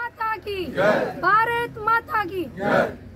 माता की, भारत माता की।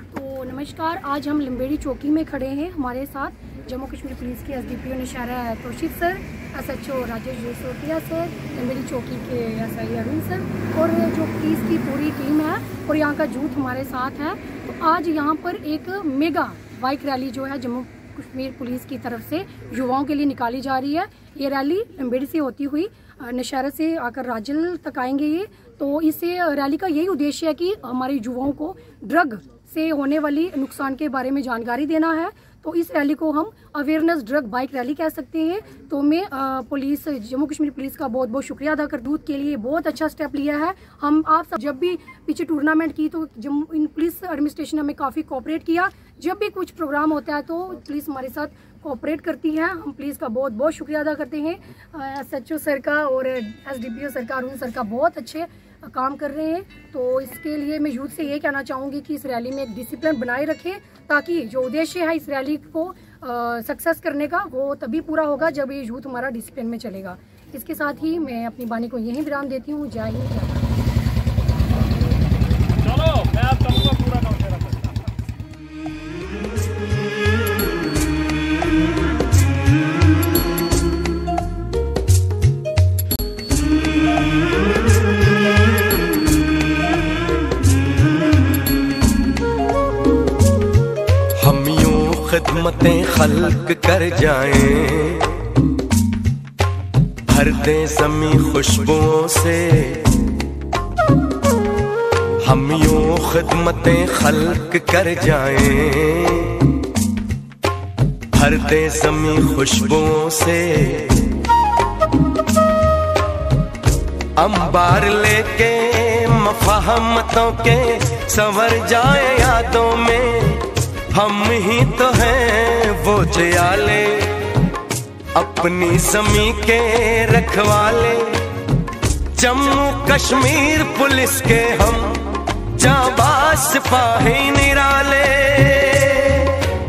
तो नमस्कार, आज हम लंबेड़ी चौकी में खड़े हैं। हमारे साथ जम्मू कश्मीर पुलिस के SDPO Nishara Toshif sir, SHO Rajesh Josotiya sir, Lamberi चौकी के एसआई अरुण सर और जो पुलिस की पूरी टीम है और यहाँ का यूथ हमारे साथ है। तो आज यहाँ पर एक मेगा बाइक रैली जो है जम्मू कश्मीर पुलिस की तरफ से युवाओं के लिए निकाली जा रही है। ये रैली लंबेड़ी से होती हुई नशारा से आकर राजल तक आएंगे। ये तो इस रैली का यही उद्देश्य है कि हमारे युवाओं को ड्रग से होने वाली नुकसान के बारे में जानकारी देना है। तो इस रैली को हम अवेयरनेस ड्रग बाइक रैली कह सकते हैं। तो मैं पुलिस जम्मू कश्मीर पुलिस का बहुत बहुत शुक्रिया अदा कर दूध के लिए बहुत अच्छा स्टेप लिया है। हम आप सब जब भी पीछे टूर्नामेंट की तो जम्मू इन पुलिस एडमिनिस्ट्रेशन हमें काफ़ी कोऑपरेट किया। जब भी कुछ प्रोग्राम होता है तो पुलिस हमारे साथ कोऑपरेट करती है। हम पुलिस का बहुत बहुत शुक्रिया अदा करते हैं। एसएचओ सर का और एसडीपीओ सर का, अरुण सर का बहुत अच्छे काम कर रहे हैं। तो इसके लिए मैं यूथ से ये कहना चाहूँगी कि इस रैली में एक डिसिप्लिन बनाए रखें, ताकि जो उद्देश्य है इस रैली को सक्सेस करने का वो तभी पूरा होगा जब ये यूथ हमारा डिसिप्लिन में चलेगा। इसके साथ ही मैं अपनी वाणी को यहीं विराम देती हूँ। जय हिंद, जय भारत। चलो मैं आप करूँगा पूरा काम तेरा। खिदमतें खल्क कर जाएं, भर दे ज़मीं खुशबुओं से। हम यूं खिदमतें खल्क कर जाएं, भर दे ज़मीं खुशबुओं से। अंबार लेके मफहमतों के संवर जाए यादों में। हम ही तो हैं वो जयाले, अपनी ज़मीं के रखवाले। जम्मू कश्मीर पुलिस के हम जाबाज सिपाही निराले।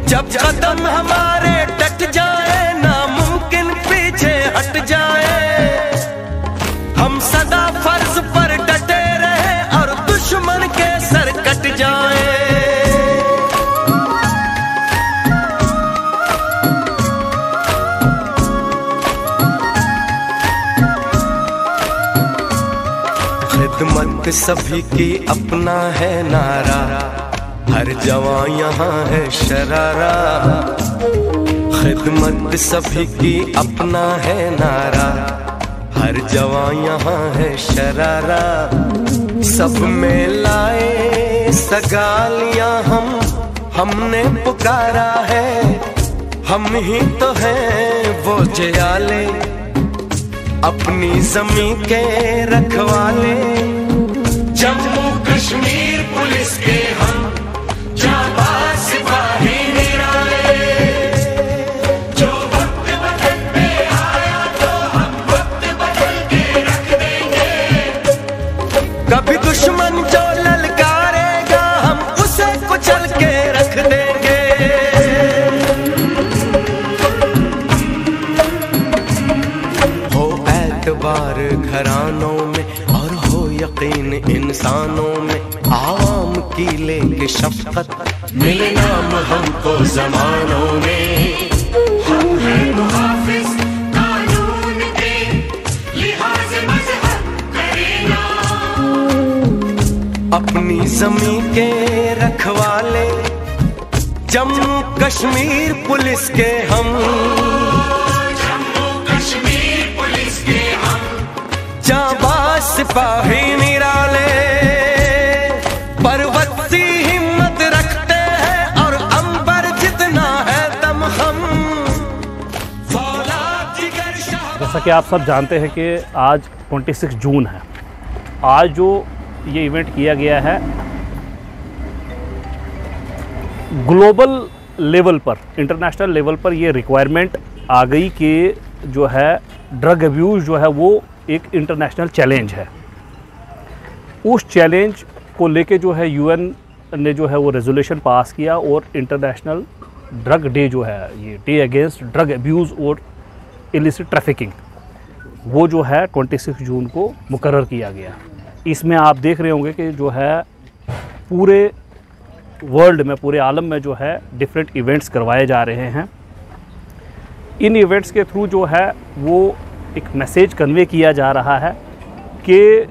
जब कदम हमारे डट जाए, नामुमकिन पीछे हट जाए। हम सदा फर्ज पर डटे रहे और दुश्मन के सर कट जाए। खिदमत सभी की अपना है नारा, हर जवान यहाँ है शरारा। खिदमत सभी की अपना है नारा, हर जवान यहाँ है शरारा। सब में लाए सगालियाँ हमने पुकारा है। हम ही तो हैं वो जयाले, अपनी ज़मीं के रखवाले। जम्मू कश्मीर पुलिस के हम जाबाज सिपाही निराले। जो वक्त बदल पे आया तो हम वक्त बदल के रख देंगे। कभी दुश्मन जो ललकारेगा हम उसे कुचल के रख देंगे। बार घरानों में और हो यकीन इंसानों में। आवाम की लेके शफ़क़त मिले नाम हमको ज़मानों में। हम हैं मुहाफ़िज़ कानून के, लिहाज़ मज़हब करेना। अपनी ज़मीं के रखवाले, जम्मू कश्मीर पुलिस के हम। जाबाज सिपाही निराले, पर्वत सी हिम्मत रखते हैं और अंबर जितना है दम हम। जैसा कि आप सब जानते हैं कि आज 26 जून है। आज जो ये इवेंट किया गया है ग्लोबल लेवल पर, इंटरनेशनल लेवल पर ये रिक्वायरमेंट आ गई कि जो है ड्रग अब्यूज़ जो है वो एक इंटरनेशनल चैलेंज है। उस चैलेंज को लेके जो है यूएन ने जो है वो रेजोल्यूशन पास किया और इंटरनेशनल ड्रग डे जो है, ये डे अगेंस्ट ड्रग अब्यूज़ और इलिसिट ट्रैफिकिंग, वो जो है 26 जून को मुकर्रर किया गया। इसमें आप देख रहे होंगे कि जो है पूरे वर्ल्ड में, पूरे आलम में जो है डिफरेंट इवेंट्स करवाए जा रहे हैं। इन इवेंट्स के थ्रू जो है वो एक मैसेज कन्वे किया जा रहा है कि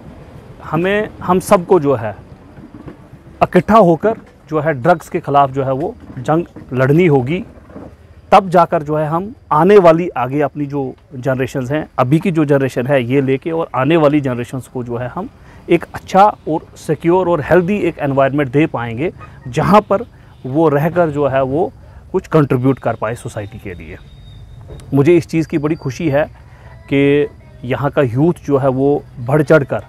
हम सबको जो है इकट्ठा होकर जो है ड्रग्स के ख़िलाफ़ जो है वो जंग लड़नी होगी। तब जाकर जो है हम आने वाली आगे अपनी जो जनरेशन्स हैं, अभी की जो जनरेशन है ये लेके और आने वाली जनरेशन्स को जो है हम एक अच्छा और सिक्योर और हेल्दी एक एनवायरनमेंट दे पाएंगे, जहाँ पर वो रहकर जो है वो कुछ कंट्रीब्यूट कर पाए सोसाइटी के लिए। मुझे इस चीज़ की बड़ी खुशी है कि यहाँ का यूथ जो है वो बढ़ चढ़ कर,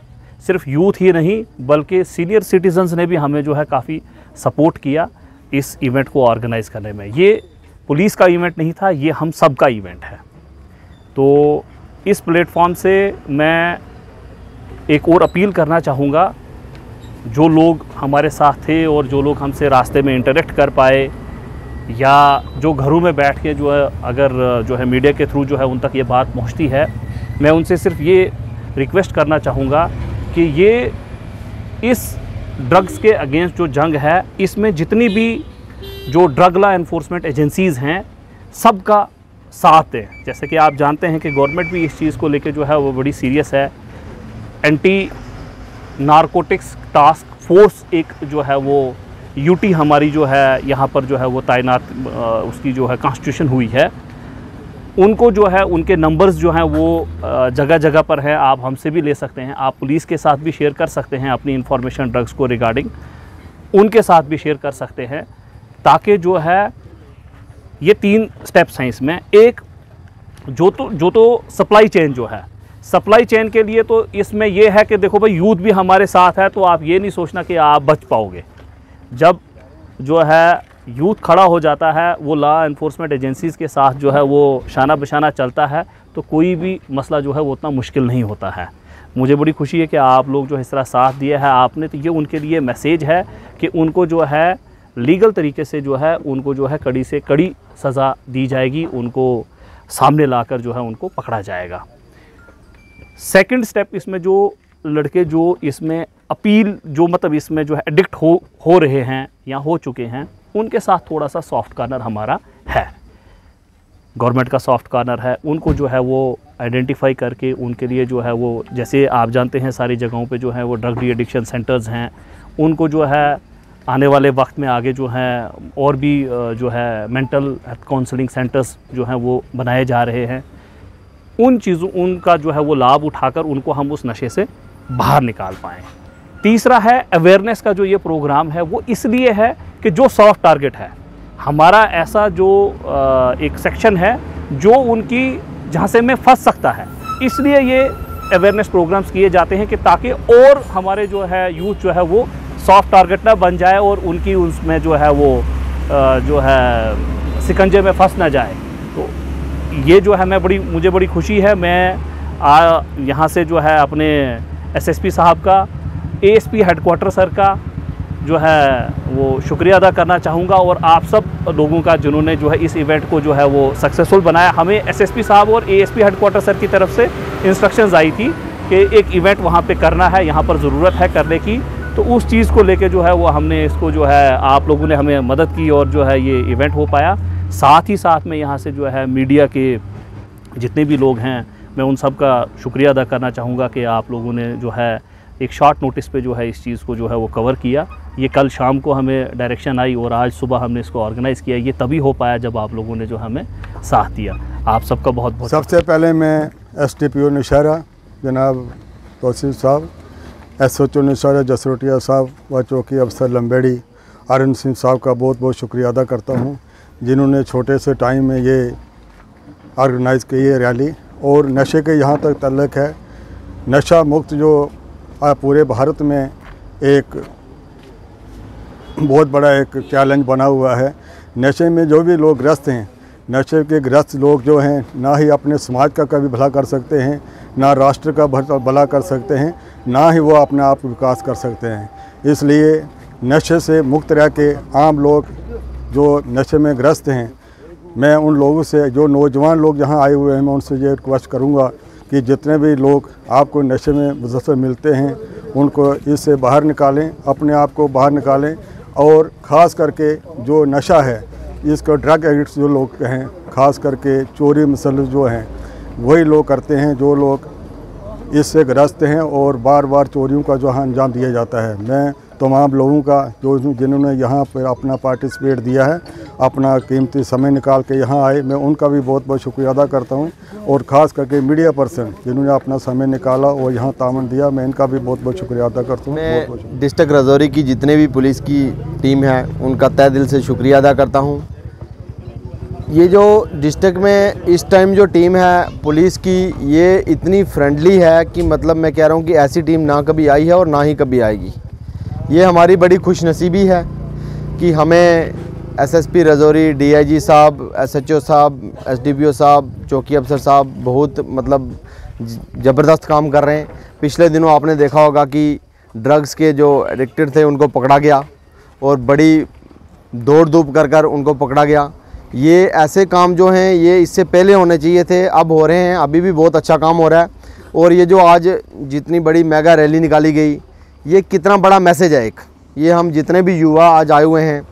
सिर्फ यूथ ही नहीं बल्कि सीनियर सिटीजन्स ने भी हमें जो है काफ़ी सपोर्ट किया इस इवेंट को ऑर्गेनाइज़ करने में। ये पुलिस का इवेंट नहीं था, ये हम सब का इवेंट है। तो इस प्लेटफॉर्म से मैं एक और अपील करना चाहूँगा, जो लोग हमारे साथ थे और जो लोग हमसे रास्ते में इंटरेक्ट कर पाए या जो घरों में बैठ के जो है अगर जो है मीडिया के थ्रू जो है उन तक ये बात पहुँचती है, मैं उनसे सिर्फ ये रिक्वेस्ट करना चाहूँगा कि ये इस ड्रग्स के अगेंस्ट जो जंग है, इसमें जितनी भी जो ड्रग लॉ एनफोर्समेंट एजेंसीज़ हैं सबका साथ दें। जैसे कि आप जानते हैं कि गवर्नमेंट भी इस चीज़ को लेके जो है वो बड़ी सीरियस है। एंटी नारकोटिक्स टास्क फोर्स एक जो है वो यूटी हमारी जो है यहाँ पर जो है वो तैनात, उसकी जो है कॉन्स्टिट्यूशन हुई है। उनको जो है उनके नंबर्स जो हैं वो जगह जगह पर हैं, आप हमसे भी ले सकते हैं, आप पुलिस के साथ भी शेयर कर सकते हैं अपनी इंफॉर्मेशन ड्रग्स को रिगार्डिंग, उनके साथ भी शेयर कर सकते हैं, ताकि जो है ये 3 स्टेप्स हैं इसमें। एक जो तो सप्लाई चेन जो है, सप्लाई चेन के लिए तो इसमें ये है कि देखो भाई यूथ भी हमारे साथ है, तो आप ये नहीं सोचना कि आप बच पाओगे। जब जो है यूथ खड़ा हो जाता है, वो लॉ एनफोर्समेंट एजेंसीज़ के साथ जो है वो शाना बशाना चलता है, तो कोई भी मसला जो है वो उतना मुश्किल नहीं होता है। मुझे बड़ी खुशी है कि आप लोग जो इस तरह साथ दिया है आपने, तो ये उनके लिए मैसेज है कि उनको जो है लीगल तरीके से जो है उनको जो है कड़ी से कड़ी सज़ा दी जाएगी, उनको सामने लाकर जो है उनको पकड़ा जाएगा। सेकंड स्टेप इसमें जो लड़के जो इसमें अपील जो मतलब इसमें जो है एडिक्ट हो रहे हैं या हो चुके हैं, उनके साथ थोड़ा सा सॉफ्ट कॉर्नर हमारा है, गवर्नमेंट का सॉफ्ट कॉर्नर है। उनको जो है वो आइडेंटिफाई करके उनके लिए जो है वो, जैसे आप जानते हैं सारी जगहों पे जो है वो ड्रग डी एडिक्शन सेंटर्स हैं, उनको जो है आने वाले वक्त में आगे जो हैं और भी जो है मेंटल हेल्थ काउंसलिंग सेंटर्स जो हैं वो बनाए जा रहे हैं। उन चीज़ों उनका जो है वो लाभ उठाकर उनको हम उस नशे से बाहर निकाल पाएँ। तीसरा है अवेयरनेस का जो ये प्रोग्राम है, वो इसलिए है कि जो सॉफ्ट टारगेट है हमारा, ऐसा जो एक सेक्शन है जो उनकी जहाँ से में फंस सकता है, इसलिए ये अवेयरनेस प्रोग्राम्स किए जाते हैं कि ताकि और हमारे जो है यूथ जो है वो सॉफ्ट टारगेट ना बन जाए और उनकी उसमें जो है वो जो है सिकंजे में फंस ना जाए। तो ये जो है मुझे बड़ी खुशी है। मैं यहाँ से जो है अपने एसएसपी साहब का, एएसपी हेडक्वार्टर सर का जो है वो शुक्रिया अदा करना चाहूँगा, और आप सब लोगों का जिन्होंने जो है इस इवेंट को जो है वो सक्सेसफुल बनाया। हमें एसएसपी साहब और एएसपी हेडक्वार्टर सर की तरफ से इंस्ट्रक्शंस आई थी कि एक इवेंट वहाँ पे करना है, यहाँ पर ज़रूरत है करने की। तो उस चीज़ को लेके जो है वो हमने इसको जो है आप लोगों ने हमें मदद की और जो है ये इवेंट हो पाया। साथ ही साथ में यहाँ से जो है मीडिया के जितने भी लोग हैं, मैं उन सब का शुक्रिया अदा करना चाहूँगा कि आप लोगों ने जो है एक शॉर्ट नोटिस पे जो है इस चीज़ को जो है वो कवर किया। ये कल शाम को हमें डायरेक्शन आई और आज सुबह हमने इसको ऑर्गेनाइज़ किया। ये तभी हो पाया जब आप लोगों ने जो हमें साथ दिया। आप सबका बहुत बहुत सबसे पहले मैं SDPO नौशहरा जनाब तौसीफ साहब, SHO नौशहरा जसरोटिया साहब व चौकी अफसर लंबेड़ी आर्यन सिंह साहब का बहुत बहुत शुक्रिया अदा करता हूँ, जिन्होंने छोटे से टाइम में ये ऑर्गेनाइज़ की है रैली। और नशे के यहाँ तक तल्लक है, नशा मुक्त जो पूरे भारत में एक बहुत बड़ा एक चैलेंज बना हुआ है। नशे में जो भी लोग ग्रस्त हैं, नशे के ग्रस्त लोग जो हैं ना ही अपने समाज का कभी भला कर सकते हैं, ना राष्ट्र का भला कर सकते हैं, ना ही वो अपने आप विकास कर सकते हैं। इसलिए नशे से मुक्त रह के आम लोग जो नशे में ग्रस्त हैं, मैं उन लोगों से, जो नौजवान लोग यहाँ आए हुए हैं, मैं उनसे ये रिक्वेस्ट करूँगा कि जितने भी लोग आपको नशे में मुजफ्फर मिलते हैं उनको इससे बाहर निकालें, अपने आप को बाहर निकालें। और ख़ास करके जो नशा है, इसको ड्रग एडिक्ट्स जो लोग हैं, ख़ास करके चोरी मुसल्लस जो हैं वही लोग करते हैं, जो लोग इससे ग्रस्त हैं और बार बार चोरियों का जो अंजाम दिया जाता है। मैं तमाम लोगों का जो जिन्होंने यहाँ पर अपना पार्टिसिपेट दिया है, अपना कीमती समय निकाल के यहाँ आए, मैं उनका भी बहुत बहुत शुक्रिया अदा करता हूँ। और ख़ास करके मीडिया पर्सन जिन्होंने अपना समय निकाला और यहाँ तामन दिया, मैं इनका भी बहुत बहुत शुक्रिया अदा करता हूँ। मैं डिस्ट्रिक्ट राजौरी की जितने भी पुलिस की टीम है उनका तहे दिल से शुक्रिया अदा करता हूँ। ये जो डिस्ट्रिक्ट में इस टाइम जो टीम है पुलिस की, ये इतनी फ्रेंडली है कि मतलब मैं कह रहा हूँ कि ऐसी टीम ना कभी आई है और ना ही कभी आएगी। ये हमारी बड़ी खुशनसीबी है कि हमें एसएसपी राजौरी, डीआईजी साहब, एसएचओ साहब, एसडीपीओ साहब, चौकी अफसर साहब बहुत मतलब ज़बरदस्त काम कर रहे हैं। पिछले दिनों आपने देखा होगा कि ड्रग्स के जो एडिक्टेड थे उनको पकड़ा गया और बड़ी दौड़ धूप कर उनको पकड़ा गया। ये ऐसे काम जो हैं ये इससे पहले होने चाहिए थे, अब हो रहे हैं, अभी भी बहुत अच्छा काम हो रहा है। और ये जो आज जितनी बड़ी मेगा रैली निकाली गई, ये कितना बड़ा मैसेज है एक। ये हम जितने भी युवा आज आए हुए हैं,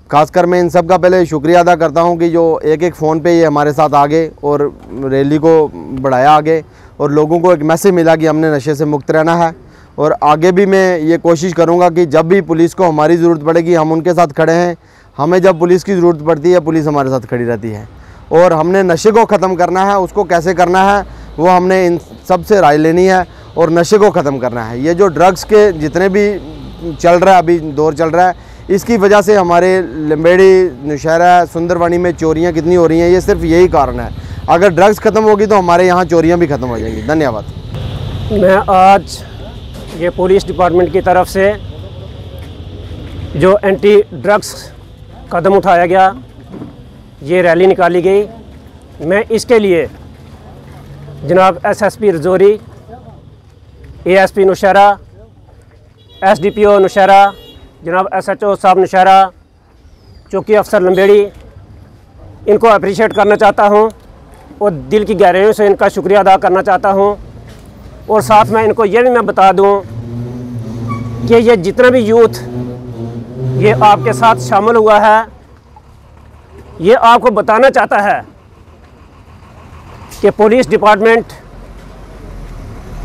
खासकर मैं इन सब का पहले शुक्रिया अदा करता हूं कि जो एक एक फ़ोन पे ये हमारे साथ आ गए और रैली को बढ़ाया आगे और लोगों को एक मैसेज मिला कि हमने नशे से मुक्त रहना है। और आगे भी मैं ये कोशिश करूँगा कि जब भी पुलिस को हमारी ज़रूरत पड़ेगी हम उनके साथ खड़े हैं। हमें जब पुलिस की ज़रूरत पड़ती है पुलिस हमारे साथ खड़ी रहती है। और हमने नशे को ख़त्म करना है, उसको कैसे करना है वो हमने इन सब से राय लेनी है और नशे को ख़त्म करना है। ये जो ड्रग्स के जितने भी चल रहा है, अभी दौर चल रहा है, इसकी वजह से हमारे लंबेड़ी, नौशहरा, सुंदरवानी में चोरियाँ कितनी हो रही हैं, ये सिर्फ यही कारण है। अगर ड्रग्स ख़त्म होगी तो हमारे यहाँ चोरियाँ भी ख़त्म हो जाएंगी। धन्यवाद। मैं आज ये पुलिस डिपार्टमेंट की तरफ से जो एंटी ड्रग्स कदम उठाया गया, ये रैली निकाली गई, मैं इसके लिए जनाब SSP Rajouri, ASP Nowshera, SDPO Nowshera, जनाब एसएचओ साहब नौशहरा, चौकी अफसर लंबेड़ी, इनको अप्रिशिएट करना चाहता हूँ और दिल की गहराइयों से इनका शुक्रिया अदा करना चाहता हूँ। और साथ में इनको ये भी मैं बता दूँ कि ये जितना भी यूथ ये आपके साथ शामिल हुआ है, ये आपको बताना चाहता है कि पुलिस डिपार्टमेंट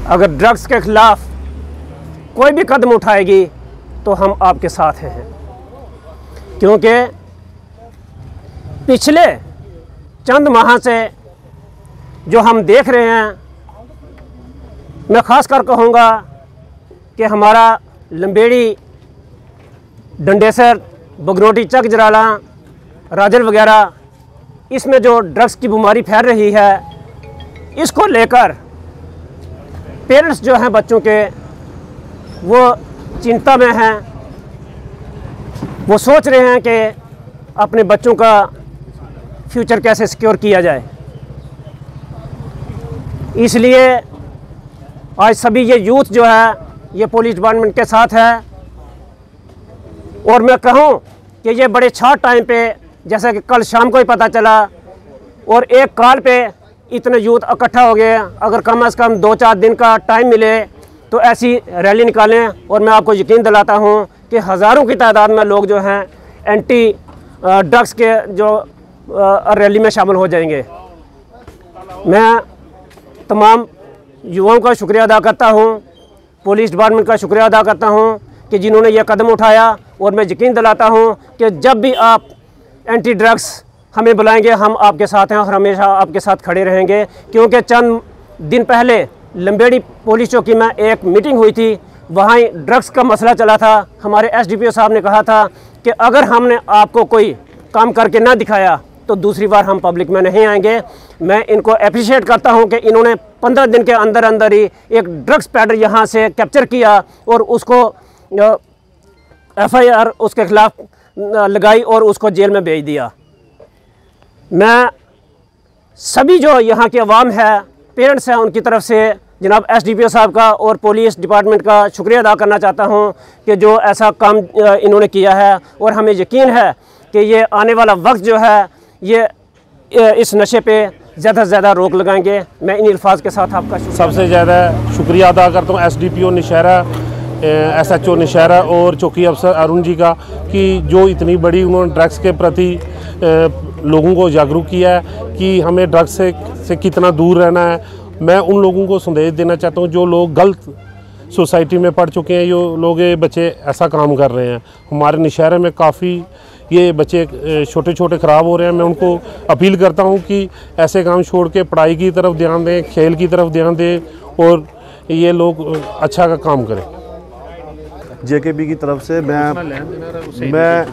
अगर ड्रग्स के ख़िलाफ़ कोई भी कदम उठाएगी तो हम आपके साथ हैं। क्योंकि पिछले चंद माह से जो हम देख रहे हैं, मैं ख़ास कर कहूँगा कि हमारा लंबेड़ी, डंडेसर, बगनोटी, चक जराला, राजल वगैरह, इसमें जो ड्रग्स की बीमारी फैल रही है, इसको लेकर पेरेंट्स जो हैं बच्चों के, वो चिंता में हैं। वो सोच रहे हैं कि अपने बच्चों का फ्यूचर कैसे सिक्योर किया जाए। इसलिए आज सभी ये यूथ जो है ये पुलिस डिपार्टमेंट के साथ है। और मैं कहूँ कि ये बड़े शॉर्ट टाइम पे, जैसा कि कल शाम को ही पता चला, और एक कॉल पे इतने यूथ इकट्ठा हो गए। अगर कम से कम 2-4 दिन का टाइम मिले तो ऐसी रैली निकालें, और मैं आपको यकीन दिलाता हूँ कि हज़ारों की तादाद में लोग जो हैं एंटी ड्रग्स के जो रैली में शामिल हो जाएंगे। मैं तमाम युवाओं का शुक्रिया अदा करता हूँ, पुलिस डिपार्टमेंट का शुक्रिया अदा करता हूँ कि जिन्होंने यह कदम उठाया। और मैं यकीन दिलाता हूँ कि जब भी आप एंटी ड्रग्स हमें बुलाएंगे, हम आपके साथ हैं और हमेशा आपके साथ खड़े रहेंगे। क्योंकि चंद दिन पहले लंबेड़ी पुलिस चौकी में एक मीटिंग हुई थी, वहाँ ड्रग्स का मसला चला था। हमारे एसडीपीओ साहब ने कहा था कि अगर हमने आपको कोई काम करके ना दिखाया तो दूसरी बार हम पब्लिक में नहीं आएंगे। मैं इनको अप्रिशिएट करता हूं कि इन्होंने 15 दिन के अंदर अंदर ही एक ड्रग्स पैडर यहां से कैप्चर किया और उसको एफआईआर उसके खिलाफ लगाई और उसको जेल में भेज दिया। मैं सभी जो यहाँ के अवाम है, पेरेंट्स हैं, उनकी तरफ से जनाब एसडीपीओ साहब का और पुलिस डिपार्टमेंट का शुक्रिया अदा करना चाहता हूँ कि जो ऐसा काम इन्होंने किया है। और हमें यकीन है कि ये आने वाला वक्त जो है ये इस नशे पे ज़्यादा से ज़्यादा रोक लगाएंगे। मैं इन अल्फाज के साथ आपका सबसे ज़्यादा शुक्रिया अदा करता हूँ SDPO नौशहरा, SHO नौशहरा और चौकी अफसर अरुण जी का, कि जो इतनी बड़ी उन्होंने ड्रग्स के प्रति लोगों को जागरूक किया है कि हमें ड्रग्स से कितना दूर रहना है। मैं उन लोगों को संदेश देना चाहता हूँ जो लोग गलत सोसाइटी में पढ़ चुके हैं, जो लोग ये बच्चे ऐसा काम कर रहे हैं। हमारे नौशहरे में काफ़ी ये बच्चे छोटे छोटे ख़राब हो रहे हैं। मैं उनको अपील करता हूँ कि ऐसे काम छोड़ के पढ़ाई की तरफ ध्यान दें, खेल की तरफ ध्यान दें और ये लोग अच्छा का काम करें। JKP की तरफ से मैं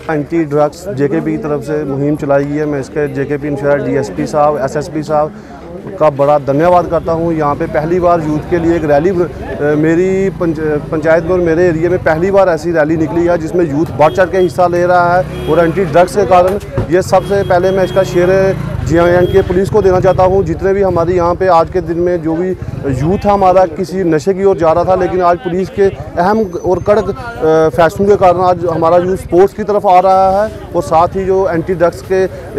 एंटी ड्रग्स JKP की तरफ से मुहिम चलाई गई है। मैं इसके JKP नौशहरा DSP साहब, SSP साहब का बड़ा धन्यवाद करता हूँ। यहाँ पे पहली बार यूथ के लिए एक रैली मेरी पंचायत में और मेरे एरिया में पहली बार ऐसी रैली निकली है जिसमें यूथ बढ़ चढ़ के हिस्सा ले रहा है। और एंटी ड्रग्स के कारण ये सबसे पहले मैं इसका श्रेय JNK पुलिस को देना चाहता हूँ। जितने भी हमारे यहाँ पे आज के दिन में जो भी यूथ है हमारा किसी नशे की ओर जा रहा था, लेकिन आज पुलिस के अहम और कड़क फैसलों के कारण आज हमारा यूथ स्पोर्ट्स की तरफ आ रहा है और साथ ही जो एंटी ड्रग्स के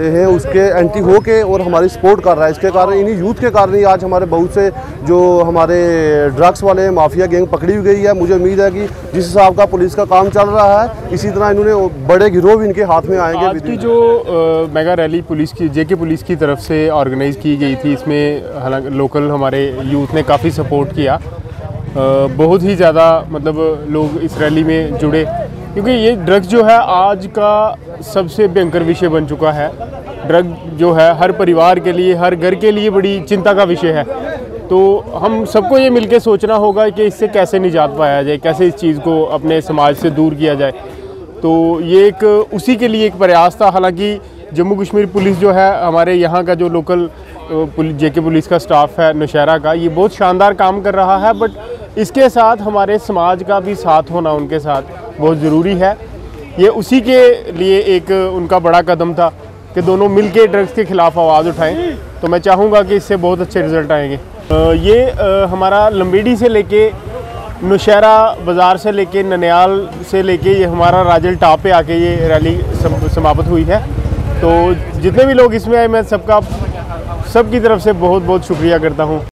हैं उसके एंटी हो के और हमारी सपोर्ट कर रहा है। इसके कारण इन्हीं यूथ के कारण ही आज हमारे बहुत से जो हमारे ड्रग्स वाले माफिया गैंग पकड़ी हुई गई है। मुझे उम्मीद है कि जिस हिसाब का पुलिस का काम चल रहा है इसी तरह इन्होंने बड़े गिरोह भी इनके हाथ में आएंगे। आज की जो मेगा रैली पुलिस की JK पुलिस की तरफ से ऑर्गेनाइज़ की गई थी, इसमें हालांकि लोकल हमारे यूथ ने काफ़ी सपोर्ट किया। बहुत ही ज़्यादा मतलब लोग इस रैली में जुड़े, क्योंकि ये ड्रग्स जो है आज का सबसे भयंकर विषय बन चुका है। ड्रग जो है हर परिवार के लिए, हर घर के लिए बड़ी चिंता का विषय है। तो हम सबको ये मिलके सोचना होगा कि इससे कैसे निजात पाया जाए, कैसे इस चीज़ को अपने समाज से दूर किया जाए। तो ये एक उसी के लिए एक प्रयास था। हालांकि जम्मू कश्मीर पुलिस जो है, हमारे यहाँ का जो लोकल JK पुलिस का स्टाफ है नौशहरा का, ये बहुत शानदार काम कर रहा है। बट इसके साथ हमारे समाज का भी साथ होना उनके साथ बहुत ज़रूरी है। ये उसी के लिए एक उनका बड़ा कदम था कि दोनों मिलके ड्रग्स के ख़िलाफ़ आवाज़ उठाएं। तो मैं चाहूँगा कि इससे बहुत अच्छे रिज़ल्ट आएंगे। ये हमारा लंबेड़ी से लेके नौशहरा बाज़ार से लेके ननियाल से लेके ये हमारा राजल टॉप पे आके ये रैली समाप्त हुई है। तो जितने भी लोग इसमें आए मैं सबकी तरफ से बहुत बहुत शुक्रिया करता हूँ।